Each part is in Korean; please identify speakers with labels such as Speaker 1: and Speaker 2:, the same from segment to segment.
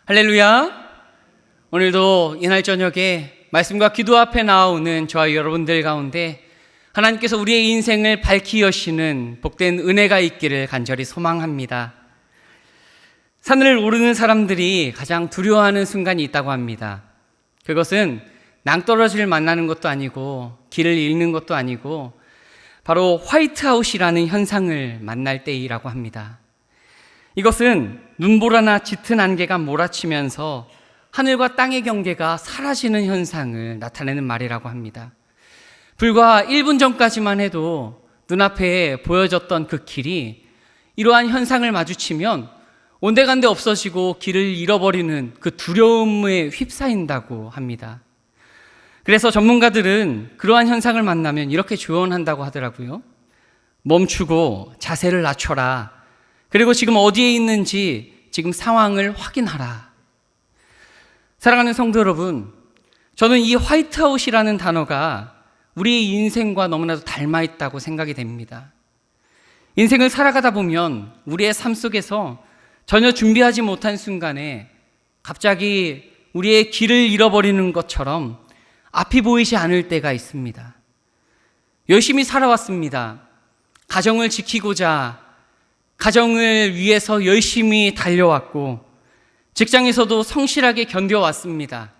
Speaker 1: 할렐루야. 오늘도 이날 저녁에 말씀과 기도 앞에 나오는 저와 여러분들 가운데 하나님께서 우리의 인생을 밝히 여시는 복된 은혜가 있기를 간절히 소망합니다. 산을 오르는 사람들이 가장 두려워하는 순간이 있다고 합니다. 그것은 낭떠러지를 만나는 것도 아니고 길을 잃는 것도 아니고 바로 화이트아웃이라는 현상을 만날 때이라고 합니다. 이것은 눈보라나 짙은 안개가 몰아치면서 하늘과 땅의 경계가 사라지는 현상을 나타내는 말이라고 합니다. 불과 1분 전까지만 해도 눈앞에 보여졌던 그 길이 이러한 현상을 마주치면 온데간데 없어지고 길을 잃어버리는 그 두려움에 휩싸인다고 합니다. 그래서 전문가들은 그러한 현상을 만나면 이렇게 조언한다고 하더라고요. 멈추고 자세를 낮춰라. 그리고 지금 어디에 있는지 지금 상황을 확인하라. 사랑하는 성도 여러분, 저는 이 화이트아웃이라는 단어가 우리의 인생과 너무나도 닮아 있다고 생각이 됩니다. 인생을 살아가다 보면 우리의 삶 속에서 전혀 준비하지 못한 순간에 갑자기 우리의 길을 잃어버리는 것처럼 앞이 보이지 않을 때가 있습니다. 열심히 살아왔습니다. 가정을 지키고자 가정을 위해서 열심히 달려왔고 직장에서도 성실하게 견뎌왔습니다.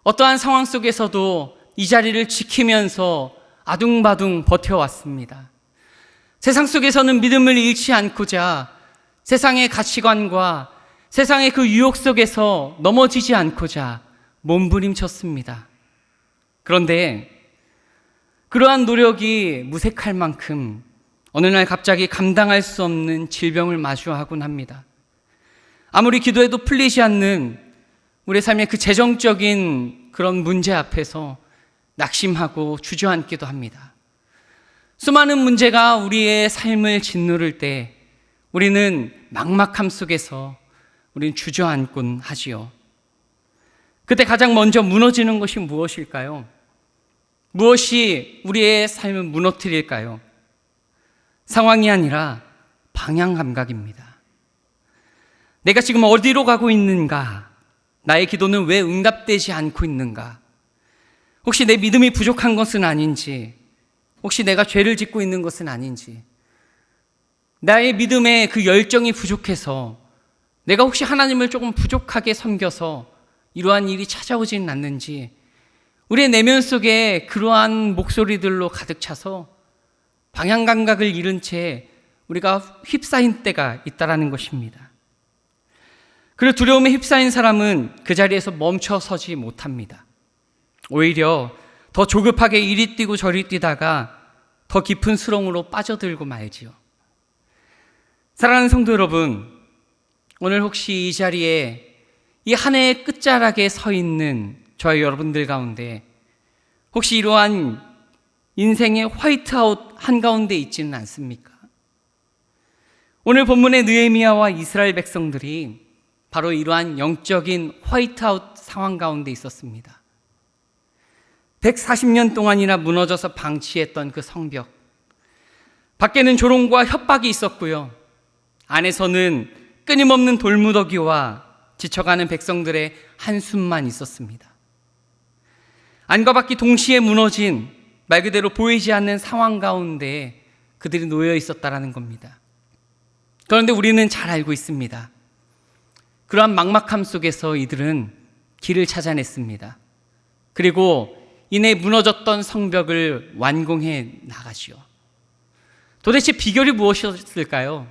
Speaker 1: 어떠한 상황 속에서도 이 자리를 지키면서 아둥바둥 버텨왔습니다. 세상 속에서는 믿음을 잃지 않고자 세상의 가치관과 세상의 그 유혹 속에서 넘어지지 않고자 몸부림쳤습니다. 그런데 그러한 노력이 무색할 만큼 어느 날 갑자기 감당할 수 없는 질병을 마주하곤 합니다. 아무리 기도해도 풀리지 않는 우리 삶의 그 재정적인 그런 문제 앞에서 낙심하고 주저앉기도 합니다. 수많은 문제가 우리의 삶을 짓누를 때 우리는 막막함 속에서 우리는 주저앉곤 하지요. 그때 가장 먼저 무너지는 것이 무엇일까요? 무엇이 우리의 삶을 무너뜨릴까요? 상황이 아니라 방향 감각입니다. 내가 지금 어디로 가고 있는가? 나의 기도는 왜 응답되지 않고 있는가? 혹시 내 믿음이 부족한 것은 아닌지, 혹시 내가 죄를 짓고 있는 것은 아닌지, 나의 믿음의 그 열정이 부족해서 내가 혹시 하나님을 조금 부족하게 섬겨서 이러한 일이 찾아오지는 않는지, 우리의 내면 속에 그러한 목소리들로 가득 차서 방향 감각을 잃은 채 우리가 휩싸인 때가 있다라는 것입니다. 그리고 두려움에 휩싸인 사람은 그 자리에서 멈춰서지 못합니다. 오히려 더 조급하게 이리 뛰고 저리 뛰다가 더 깊은 수렁으로 빠져들고 말지요. 사랑하는 성도 여러분, 오늘 혹시 이 자리에 이 한 해의 끝자락에 서 있는 저와 여러분들 가운데 혹시 이러한 인생의 화이트아웃 한가운데 있지는 않습니까? 오늘 본문의 느헤미야와 이스라엘 백성들이 바로 이러한 영적인 화이트아웃 상황 가운데 있었습니다. 140년 동안이나 무너져서 방치했던 그 성벽, 밖에는 조롱과 협박이 있었고요, 안에서는 끊임없는 돌무더기와 지쳐가는 백성들의 한숨만 있었습니다. 안과 밖이 동시에 무너진 말 그대로 보이지 않는 상황 가운데 그들이 놓여 있었다라는 겁니다. 그런데 우리는 잘 알고 있습니다. 그러한 막막함 속에서 이들은 길을 찾아냈습니다. 그리고 이내 무너졌던 성벽을 완공해 나가지요. 도대체 비결이 무엇이었을까요?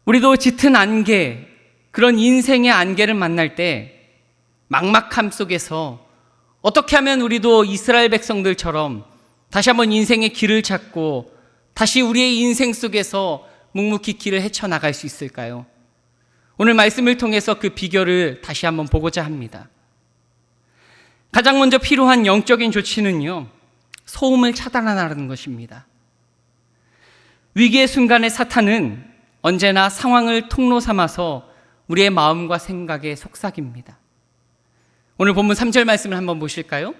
Speaker 1: 우리도 짙은 안개, 그런 인생의 안개를 만날 때 막막함 속에서 어떻게 하면 우리도 이스라엘 백성들처럼 다시 한번 인생의 길을 찾고 다시 우리의 인생 속에서 묵묵히 길을 헤쳐나갈 수 있을까요? 오늘 말씀을 통해서 그 비결을 다시 한번 보고자 합니다. 가장 먼저 필요한 영적인 조치는요, 소음을 차단하라는 것입니다. 위기의 순간에 사탄은 언제나 상황을 통로 삼아서 우리의 마음과 생각에 속삭입니다. 오늘 본문 3절 말씀을 한번 보실까요?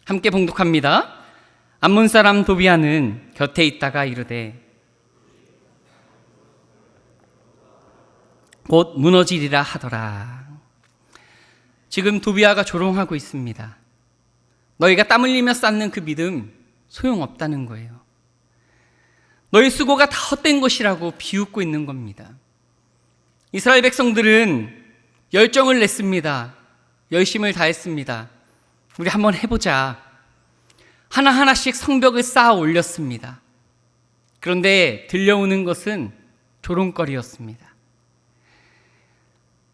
Speaker 1: 함께 봉독합니다. 암몬 사람 도비아는 곁에 있다가 이르되 곧 무너지리라 하더라. 지금 도비아가 조롱하고 있습니다. 너희가 땀 흘리며 쌓는 그 믿음 소용없다는 거예요. 너희 수고가 다 헛된 것이라고 비웃고 있는 겁니다. 이스라엘 백성들은 열정을 냈습니다. 열심을 다했습니다. 우리 한번 해보자. 하나하나씩 성벽을 쌓아 올렸습니다. 그런데 들려오는 것은 조롱거리였습니다.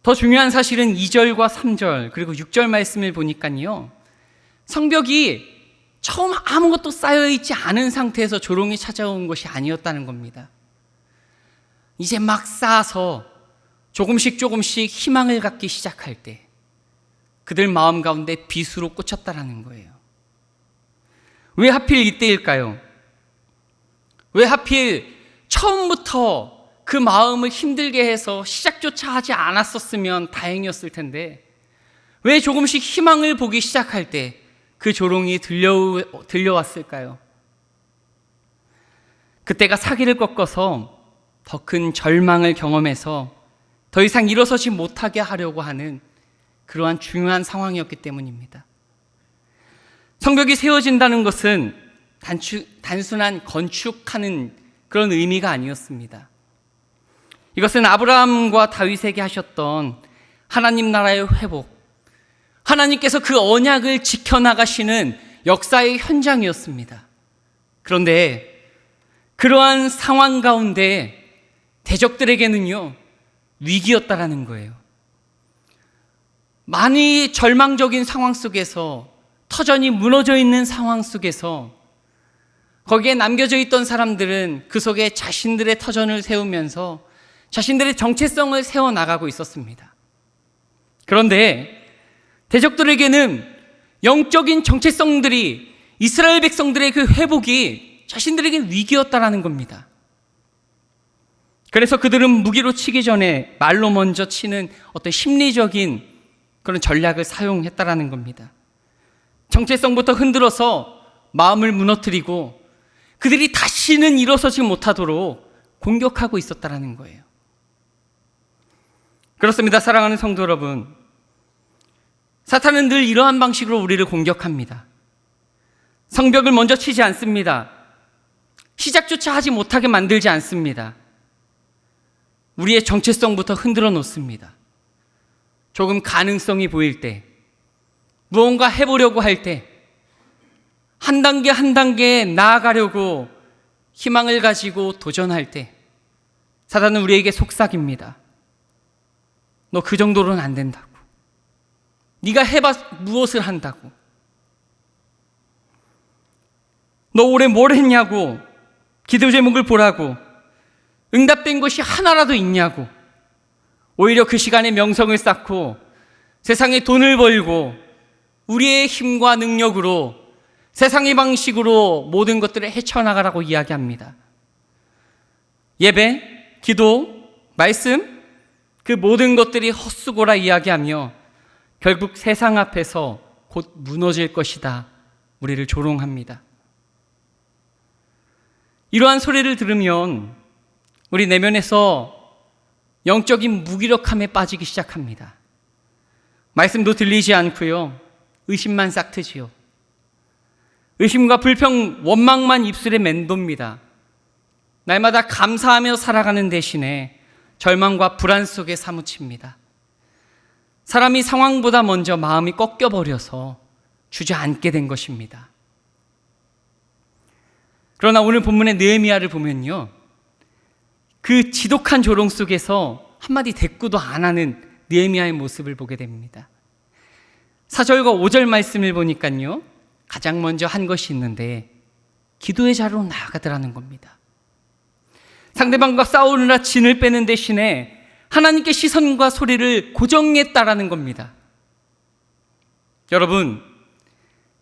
Speaker 1: 더 중요한 사실은 2절과 3절 그리고 6절 말씀을 보니까요, 성벽이 처음 아무것도 쌓여있지 않은 상태에서 조롱이 찾아온 것이 아니었다는 겁니다. 이제 막 쌓아서 조금씩 희망을 갖기 시작할 때 그들 마음 가운데 비수로 꽂혔다라는 거예요. 왜 하필 이때일까요? 왜 하필 처음부터 그 마음을 힘들게 해서 시작조차 하지 않았었으면 다행이었을 텐데, 왜 조금씩 희망을 보기 시작할 때 그 조롱이 들려왔을까요? 그때가 사기를 꺾어서 더 큰 절망을 경험해서 더 이상 일어서지 못하게 하려고 하는 그러한 중요한 상황이었기 때문입니다. 성벽이 세워진다는 것은 단순한 건축하는 그런 의미가 아니었습니다. 이것은 아브라함과 다윗에게 하셨던 하나님 나라의 회복, 하나님께서 그 언약을 지켜나가시는 역사의 현장이었습니다. 그런데 그러한 상황 가운데 대적들에게는요, 위기였다라는 거예요. 많이 절망적인 상황 속에서, 터전이 무너져 있는 상황 속에서 거기에 남겨져 있던 사람들은 그 속에 자신들의 터전을 세우면서 자신들의 정체성을 세워나가고 있었습니다. 그런데 대적들에게는 영적인 정체성들이, 이스라엘 백성들의 그 회복이 자신들에게 위기였다라는 겁니다. 그래서 그들은 무기로 치기 전에 말로 먼저 치는 어떤 심리적인 그런 전략을 사용했다라는 겁니다. 정체성부터 흔들어서 마음을 무너뜨리고 그들이 다시는 일어서지 못하도록 공격하고 있었다라는 거예요. 그렇습니다. 사랑하는 성도 여러분, 사탄은 늘 이러한 방식으로 우리를 공격합니다. 성벽을 먼저 치지 않습니다. 시작조차 하지 못하게 만들지 않습니다. 우리의 정체성부터 흔들어 놓습니다. 조금 가능성이 보일 때, 무언가 해보려고 할 때, 한 단계 한 단계 나아가려고 희망을 가지고 도전할 때, 사단은 우리에게 속삭입니다. 너 그 정도로는 안 된다고. 네가 해봐 무엇을 한다고. 너 올해 뭘 했냐고. 기도 제목을 보라고. 응답된 것이 하나라도 있냐고. 오히려 그 시간에 명성을 쌓고 세상에 돈을 벌고 우리의 힘과 능력으로 세상의 방식으로 모든 것들을 헤쳐나가라고 이야기합니다. 예배, 기도, 말씀, 그 모든 것들이 헛수고라 이야기하며 결국 세상 앞에서 곧 무너질 것이다, 우리를 조롱합니다. 이러한 소리를 들으면 우리 내면에서 영적인 무기력함에 빠지기 시작합니다. 말씀도 들리지 않고요, 의심만 싹트지요. 의심과 불평, 원망만 입술에 맴돕니다. 날마다 감사하며 살아가는 대신에 절망과 불안 속에 사무칩니다. 사람이 상황보다 먼저 마음이 꺾여버려서 주저앉게 된 것입니다. 그러나 오늘 본문의 느헤미야를 보면요, 그 지독한 조롱 속에서 한마디 대꾸도 안 하는 느헤미야의 모습을 보게 됩니다. 4절과 5절 말씀을 보니까요, 가장 먼저 한 것이 있는데 기도의 자리로 나아가더라는 겁니다. 상대방과 싸우느라 진을 빼는 대신에 하나님께 시선과 소리를 고정했다라는 겁니다. 여러분,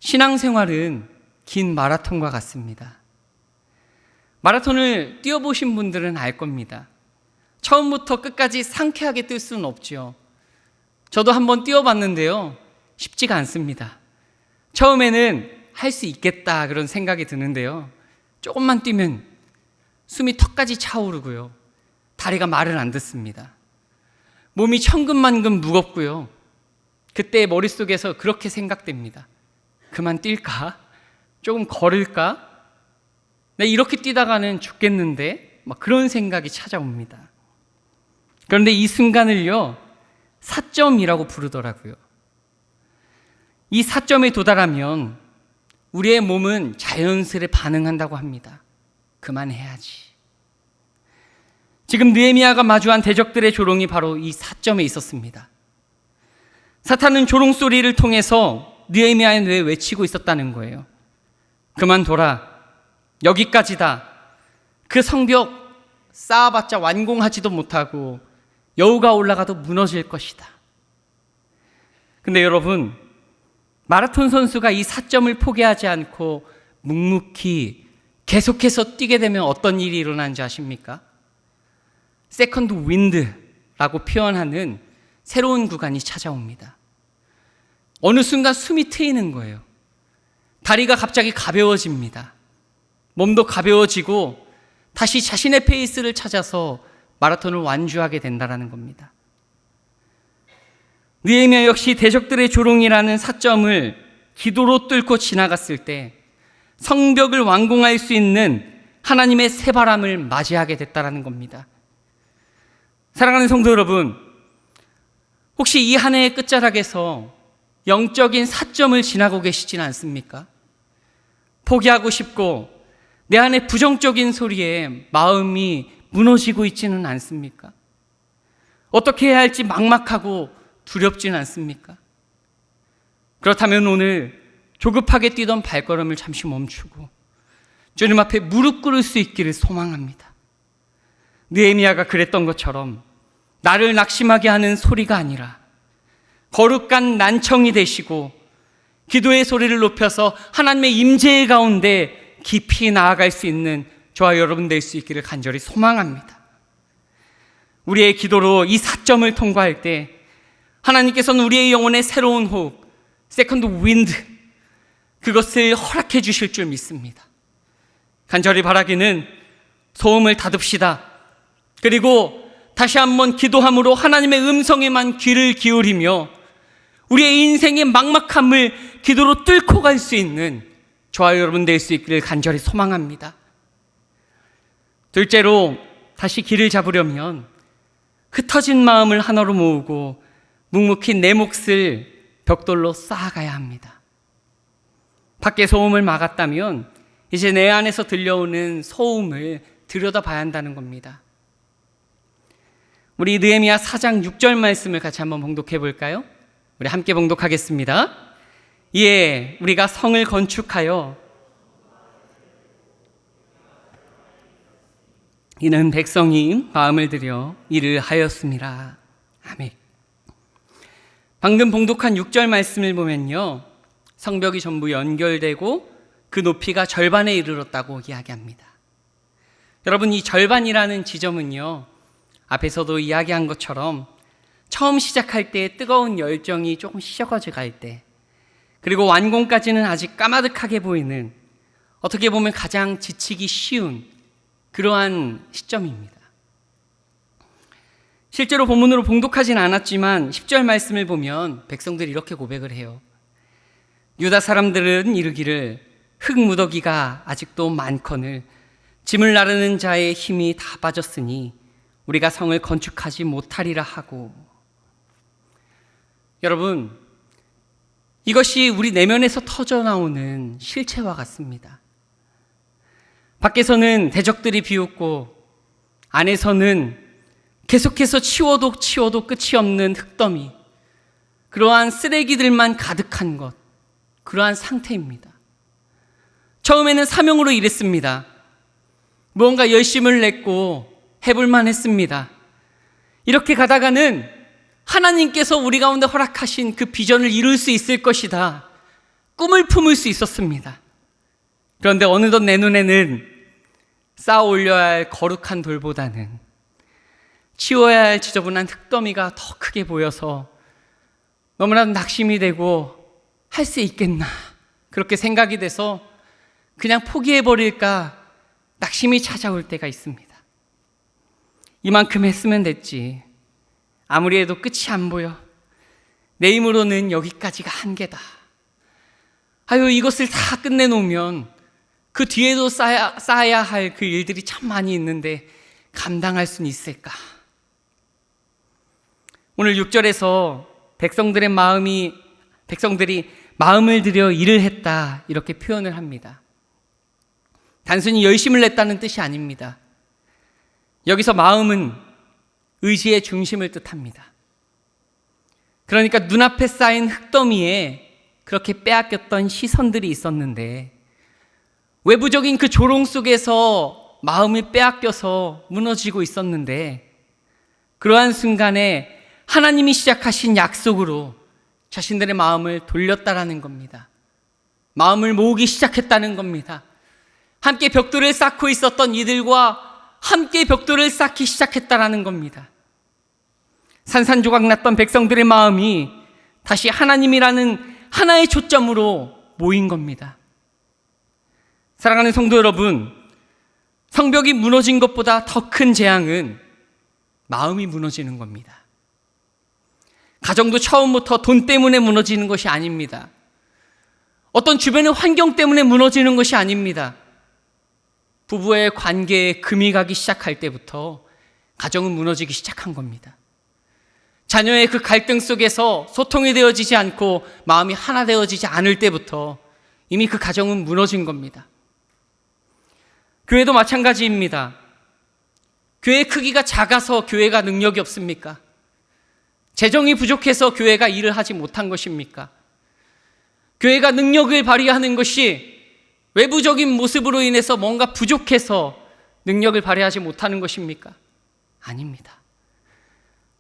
Speaker 1: 신앙생활은 긴 마라톤과 같습니다. 마라톤을 뛰어보신 분들은 알 겁니다. 처음부터 끝까지 상쾌하게 뛸 수는 없죠. 저도 한번 뛰어봤는데요, 쉽지가 않습니다. 처음에는 할 수 있겠다 그런 생각이 드는데요, 조금만 뛰면 숨이 턱까지 차오르고요, 다리가 말을 안 듣습니다. 몸이 천근만근 무겁고요. 그때 머릿속에서 그렇게 생각됩니다. 그만 뛸까? 조금 걸을까? 나 이렇게 뛰다가는 죽겠는데? 막 그런 생각이 찾아옵니다. 그런데 이 순간을요, 사점이라고 부르더라고요. 이 사점에 도달하면 우리의 몸은 자연스레 반응한다고 합니다. 그만해야지. 지금 느헤미야가 마주한 대적들의 조롱이 바로 이 사점에 있었습니다. 사탄은 조롱 소리를 통해서 느헤미야의 뇌에 외치고 있었다는 거예요. 그만둬라. 여기까지다. 그 성벽 쌓아봤자 완공하지도 못하고 여우가 올라가도 무너질 것이다. 근데 여러분, 마라톤 선수가 이 사점을 포기하지 않고 묵묵히 계속해서 뛰게 되면 어떤 일이 일어나는지 아십니까? 세컨드 윈드라고 표현하는 새로운 구간이 찾아옵니다. 어느 순간 숨이 트이는 거예요. 다리가 갑자기 가벼워집니다. 몸도 가벼워지고 다시 자신의 페이스를 찾아서 마라톤을 완주하게 된다는 겁니다. 느헤미야 역시 대적들의 조롱이라는 사점을 기도로 뚫고 지나갔을 때 성벽을 완공할 수 있는 하나님의 새바람을 맞이하게 됐다는 겁니다. 사랑하는 성도 여러분, 혹시 이 한 해의 끝자락에서 영적인 사점을 지나고 계시지는 않습니까? 포기하고 싶고 내 안에 부정적인 소리에 마음이 무너지고 있지는 않습니까? 어떻게 해야 할지 막막하고 두렵지는 않습니까? 그렇다면 오늘 조급하게 뛰던 발걸음을 잠시 멈추고 주님 앞에 무릎 꿇을 수 있기를 소망합니다. 느헤미야가 그랬던 것처럼 나를 낙심하게 하는 소리가 아니라 거룩한 난청이 되시고 기도의 소리를 높여서 하나님의 임재의 가운데 깊이 나아갈 수 있는 저와 여러분 될 수 있기를 간절히 소망합니다. 우리의 기도로 이 사점을 통과할 때 하나님께서는 우리의 영혼의 새로운 호흡, 세컨드 윈드, 그것을 허락해 주실 줄 믿습니다. 간절히 바라기는 소음을 닫읍시다. 그리고 다시 한번 기도함으로 하나님의 음성에만 귀를 기울이며 우리의 인생의 막막함을 기도로 뚫고 갈 수 있는 저와 여러분 될 수 있기를 간절히 소망합니다. 둘째로 다시 길을 잡으려면 흩어진 마음을 하나로 모으고 묵묵히 내 몫을 벽돌로 쌓아가야 합니다. 밖에 소음을 막았다면 이제 내 안에서 들려오는 소음을 들여다봐야 한다는 겁니다. 우리 느헤미야 4장 6절 말씀을 같이 한번 봉독해 볼까요? 우리 함께 봉독하겠습니다. 예, 우리가 성을 건축하여 이는 백성이 마음을 들여 일을 하였습니다. 아멘. 방금 봉독한 6절 말씀을 보면요, 성벽이 전부 연결되고 그 높이가 절반에 이르렀다고 이야기합니다. 여러분, 이 절반이라는 지점은요, 앞에서도 이야기한 것처럼 처음 시작할 때 뜨거운 열정이 조금 식어져 갈 때, 그리고 완공까지는 아직 까마득하게 보이는, 어떻게 보면 가장 지치기 쉬운 그러한 시점입니다. 실제로 본문으로 봉독하진 않았지만 10절 말씀을 보면 백성들이 이렇게 고백을 해요. 유다 사람들은 이르기를 흙무더기가 아직도 많거늘 짐을 나르는 자의 힘이 다 빠졌으니 우리가 성을 건축하지 못하리라 하고. 여러분, 이것이 우리 내면에서 터져나오는 실체와 같습니다. 밖에서는 대적들이 비웃고 안에서는 계속해서 치워도 끝이 없는 흙더미, 그러한 쓰레기들만 가득한 것, 그러한 상태입니다. 처음에는 사명으로 일했습니다. 무언가 열심을 냈고 해볼만 했습니다. 이렇게 가다가는 하나님께서 우리 가운데 허락하신 그 비전을 이룰 수 있을 것이다, 꿈을 품을 수 있었습니다. 그런데 어느덧 내 눈에는 쌓아 올려야 할 거룩한 돌보다는 치워야 할 지저분한 흙더미가 더 크게 보여서 너무나 낙심이 되고 할 수 있겠나, 그렇게 생각이 돼서 그냥 포기해버릴까 낙심이 찾아올 때가 있습니다. 이만큼 했으면 됐지, 아무리 해도 끝이 안 보여. 내 힘으로는 여기까지가 한계다. 아유, 이것을 다 끝내놓으면 그 뒤에도 쌓아야 할 그 일들이 참 많이 있는데 감당할 수는 있을까? 오늘 6절에서 백성들이 마음을 들여 일을 했다, 이렇게 표현을 합니다. 단순히 열심을 냈다는 뜻이 아닙니다. 여기서 마음은 의지의 중심을 뜻합니다. 그러니까 눈앞에 쌓인 흙더미에 그렇게 빼앗겼던 시선들이 있었는데 외부적인 그 조롱 속에서 마음이 빼앗겨서 무너지고 있었는데 그러한 순간에 하나님이 시작하신 약속으로 자신들의 마음을 돌렸다라는 겁니다. 마음을 모으기 시작했다는 겁니다. 함께 벽돌을 쌓고 있었던 이들과 함께 벽돌을 쌓기 시작했다라는 겁니다. 산산조각 났던 백성들의 마음이 다시 하나님이라는 하나의 초점으로 모인 겁니다. 사랑하는 성도 여러분, 성벽이 무너진 것보다 더 큰 재앙은 마음이 무너지는 겁니다. 가정도 처음부터 돈 때문에 무너지는 것이 아닙니다. 어떤 주변의 환경 때문에 무너지는 것이 아닙니다. 부부의 관계에 금이 가기 시작할 때부터 가정은 무너지기 시작한 겁니다. 자녀의 그 갈등 속에서 소통이 되어지지 않고 마음이 하나 되어지지 않을 때부터 이미 그 가정은 무너진 겁니다. 교회도 마찬가지입니다. 교회 크기가 작아서 교회가 능력이 없습니까? 재정이 부족해서 교회가 일을 하지 못한 것입니까? 교회가 능력을 발휘하는 것이 외부적인 모습으로 인해서 뭔가 부족해서 능력을 발휘하지 못하는 것입니까? 아닙니다.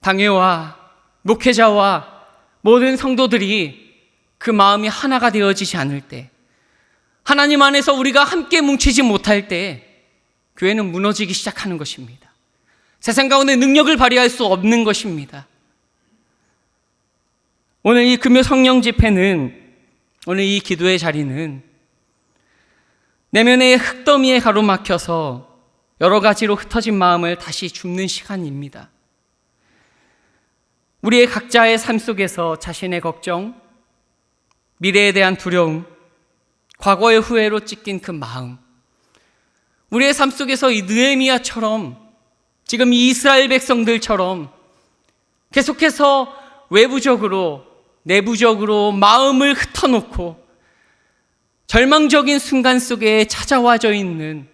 Speaker 1: 당회와 목회자와 모든 성도들이 그 마음이 하나가 되어지지 않을 때, 하나님 안에서 우리가 함께 뭉치지 못할 때 교회는 무너지기 시작하는 것입니다. 세상 가운데 능력을 발휘할 수 없는 것입니다. 오늘 이 금요 성령 집회는, 오늘 이 기도의 자리는 내면의 흙더미에 가로막혀서 여러 가지로 흩어진 마음을 다시 줍는 시간입니다. 우리의 각자의 삶 속에서 자신의 걱정, 미래에 대한 두려움, 과거의 후회로 찢긴 그 마음, 우리의 삶 속에서 이 느헤미야처럼, 지금 이 이스라엘 백성들처럼 계속해서 외부적으로 내부적으로 마음을 흩어놓고 절망적인 순간 속에 찾아와져 있는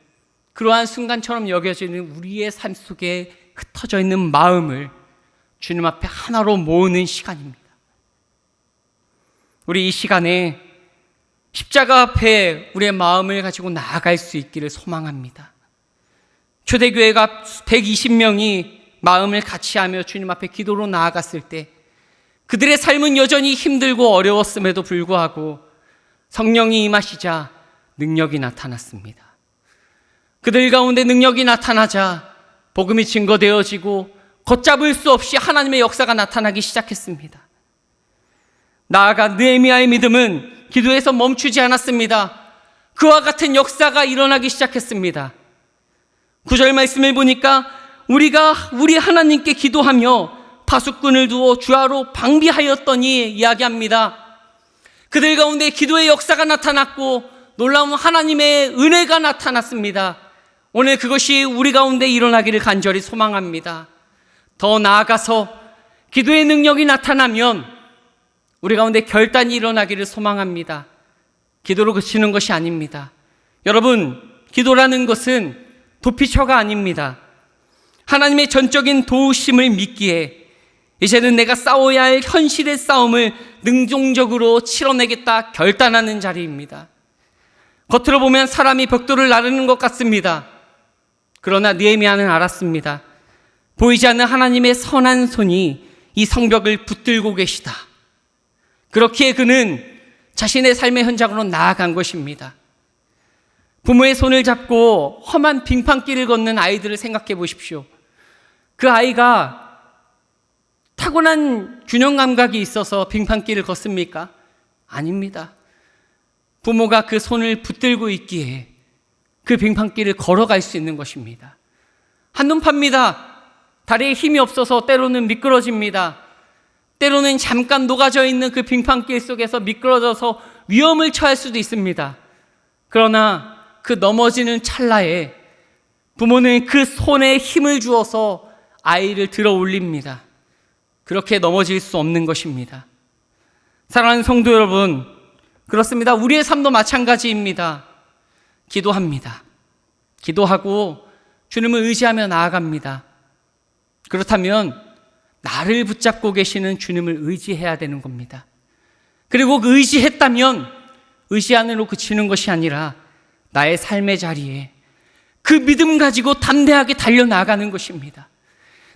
Speaker 1: 그러한 순간처럼 여겨지는 우리의 삶 속에 흩어져 있는 마음을 주님 앞에 하나로 모으는 시간입니다. 우리 이 시간에 십자가 앞에 우리의 마음을 가지고 나아갈 수 있기를 소망합니다. 초대교회가 120명이 마음을 같이 하며 주님 앞에 기도로 나아갔을 때 그들의 삶은 여전히 힘들고 어려웠음에도 불구하고 성령이 임하시자 능력이 나타났습니다. 그들 가운데 능력이 나타나자 복음이 증거되어지고 걷잡을 수 없이 하나님의 역사가 나타나기 시작했습니다. 나아가 느헤미야의 믿음은 기도에서 멈추지 않았습니다. 그와 같은 역사가 일어나기 시작했습니다. 9절 말씀을 보니까 우리 하나님께 기도하며 파수꾼을 두어 주하로 방비하였더니 이야기합니다. 그들 가운데 기도의 역사가 나타났고 놀라운 하나님의 은혜가 나타났습니다. 오늘 그것이 우리 가운데 일어나기를 간절히 소망합니다. 더 나아가서 기도의 능력이 나타나면 우리 가운데 결단이 일어나기를 소망합니다. 기도로 그치는 것이 아닙니다. 여러분, 기도라는 것은 도피처가 아닙니다. 하나님의 전적인 도우심을 믿기에 이제는 내가 싸워야 할 현실의 싸움을 능동적으로 치러내겠다 결단하는 자리입니다. 겉으로 보면 사람이 벽돌을 나르는 것 같습니다. 그러나 느헤미야는 알았습니다. 보이지 않는 하나님의 선한 손이 이 성벽을 붙들고 계시다. 그렇기에 그는 자신의 삶의 현장으로 나아간 것입니다. 부모의 손을 잡고 험한 빙판길을 걷는 아이들을 생각해 보십시오. 그 아이가 타고난 균형 감각이 있어서 빙판길을 걷습니까? 아닙니다. 부모가 그 손을 붙들고 있기에 그 빙판길을 걸어갈 수 있는 것입니다. 한눈 팝니다. 다리에 힘이 없어서 때로는 미끄러집니다. 때로는 잠깐 녹아져 있는 그 빙판길 속에서 미끄러져서 위험을 처할 수도 있습니다. 그러나 그 넘어지는 찰나에 부모는 그 손에 힘을 주어서 아이를 들어 올립니다. 그렇게 넘어질 수 없는 것입니다. 사랑하는 성도 여러분, 그렇습니다. 우리의 삶도 마찬가지입니다. 기도합니다. 기도하고 주님을 의지하며 나아갑니다. 그렇다면 나를 붙잡고 계시는 주님을 의지해야 되는 겁니다. 그리고 그 의지했다면 의지 안으로 그치는 것이 아니라 나의 삶의 자리에 그 믿음 가지고 담대하게 달려나가는 것입니다.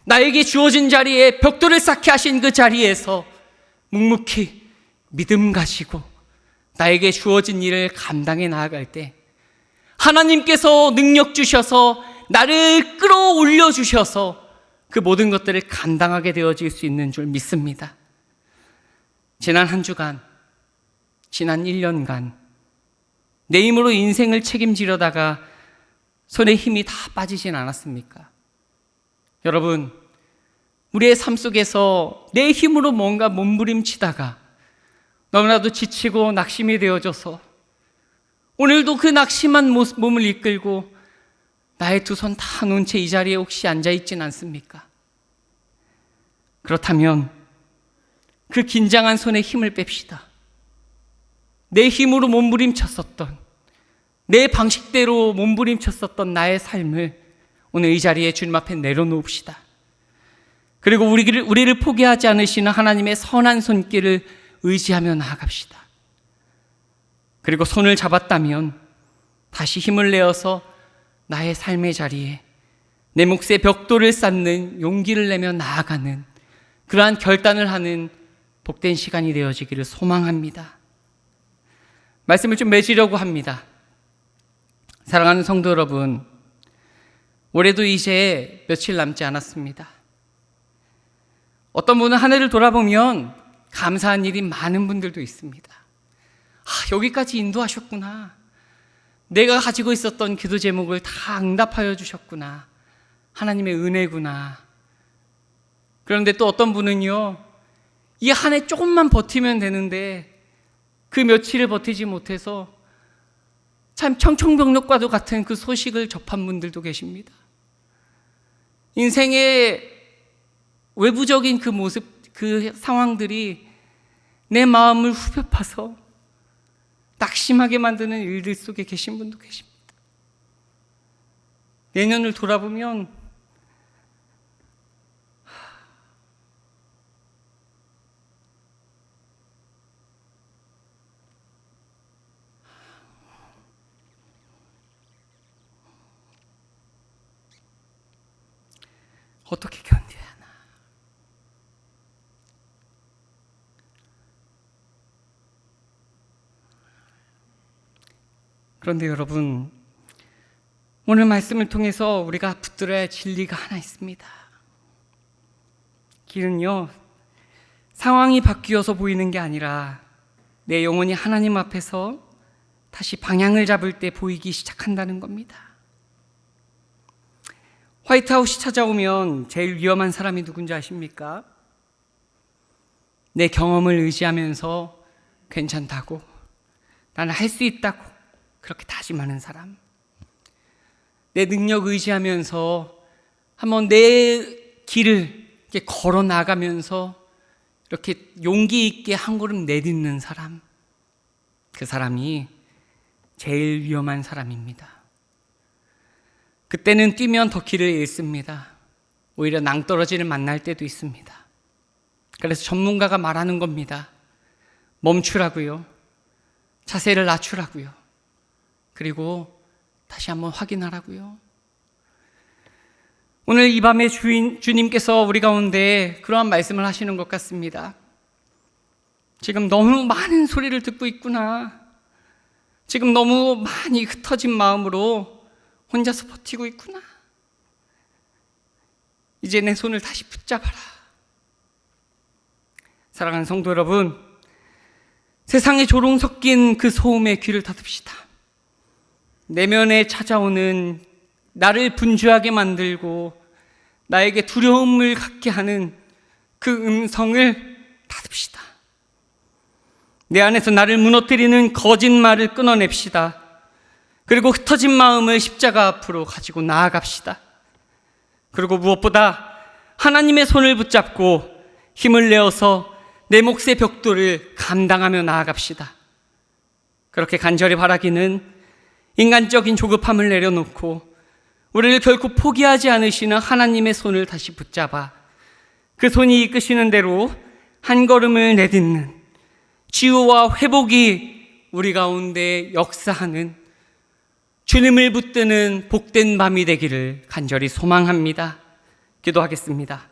Speaker 1: 나에게 주어진 자리에 벽돌을 쌓게 하신 그 자리에서 묵묵히 믿음 가지고 나에게 주어진 일을 감당해 나아갈 때 하나님께서 능력 주셔서 나를 끌어올려 주셔서 그 모든 것들을 감당하게 되어질 수 있는 줄 믿습니다. 지난 한 주간, 지난 1년간 내 힘으로 인생을 책임지려다가 손에 힘이 다 빠지진 않았습니까? 여러분, 우리의 삶 속에서 내 힘으로 뭔가 몸부림치다가 너무나도 지치고 낙심이 되어져서 오늘도 그 낙심한 몸을 이끌고 나의 두 손 다 놓은 채 이 자리에 혹시 앉아있진 않습니까? 그렇다면 그 긴장한 손에 힘을 뺍시다. 내 힘으로 몸부림쳤었던, 내 방식대로 몸부림쳤었던 나의 삶을 오늘 이 자리에 주님 앞에 내려놓읍시다. 그리고 우리를 포기하지 않으시는 하나님의 선한 손길을 의지하며 나아갑시다. 그리고 손을 잡았다면 다시 힘을 내어서 나의 삶의 자리에 내 몫의 벽돌을 쌓는 용기를 내며 나아가는 그러한 결단을 하는 복된 시간이 되어지기를 소망합니다. 말씀을 좀 맺으려고 합니다. 사랑하는 성도 여러분, 올해도 이제 며칠 남지 않았습니다. 어떤 분은 한 해를 돌아보면 감사한 일이 많은 분들도 있습니다. 여기까지 인도하셨구나. 내가 가지고 있었던 기도 제목을 다 응답하여 주셨구나. 하나님의 은혜구나. 그런데 또 어떤 분은요, 이 한 해 조금만 버티면 되는데 그 며칠을 버티지 못해서 참 청천벽력과도 같은 그 소식을 접한 분들도 계십니다. 인생의 외부적인 그 모습, 그 상황들이 내 마음을 후벼 파서 낙심하게 만드는 일들 속에 계신 분도 계십니다. 내년을 돌아보면 어떻게 견뎌야 하나. 그런데 여러분, 오늘 말씀을 통해서 우리가 붙들어야 할 진리가 하나 있습니다. 길은요, 상황이 바뀌어서 보이는 게 아니라 내 영혼이 하나님 앞에서 다시 방향을 잡을 때 보이기 시작한다는 겁니다. 화이트하우스 찾아오면 제일 위험한 사람이 누군지 아십니까? 내 경험을 의지하면서 괜찮다고, 나는 할 수 있다고 그렇게 다짐하는 사람, 내 능력 의지하면서 한번 내 길을 이렇게 걸어 나가면서 이렇게 용기 있게 한 걸음 내딛는 사람, 그 사람이 제일 위험한 사람입니다. 그때는 뛰면 더 길을 잃습니다. 오히려 낭떠러지를 만날 때도 있습니다. 그래서 전문가가 말하는 겁니다. 멈추라고요. 자세를 낮추라고요. 그리고 다시 한번 확인하라고요. 오늘 이 밤에 주님께서 우리 가운데 그러한 말씀을 하시는 것 같습니다. 지금 너무 많은 소리를 듣고 있구나. 지금 너무 많이 흩어진 마음으로 혼자서 버티고 있구나. 이제 내 손을 다시 붙잡아라. 사랑하는 성도 여러분, 세상에 조롱 섞인 그 소음에 귀를 닫읍시다. 내면에 찾아오는 나를 분주하게 만들고 나에게 두려움을 갖게 하는 그 음성을 닫읍시다. 내 안에서 나를 무너뜨리는 거짓말을 끊어냅시다. 그리고 흩어진 마음을 십자가 앞으로 가지고 나아갑시다. 그리고 무엇보다 하나님의 손을 붙잡고 힘을 내어서 내 몫의 벽돌을 감당하며 나아갑시다. 그렇게 간절히 바라기는 인간적인 조급함을 내려놓고 우리를 결코 포기하지 않으시는 하나님의 손을 다시 붙잡아 그 손이 이끄시는 대로 한 걸음을 내딛는 치유와 회복이 우리 가운데 역사하는 주님을 붙드는 복된 밤이 되기를 간절히 소망합니다. 기도하겠습니다.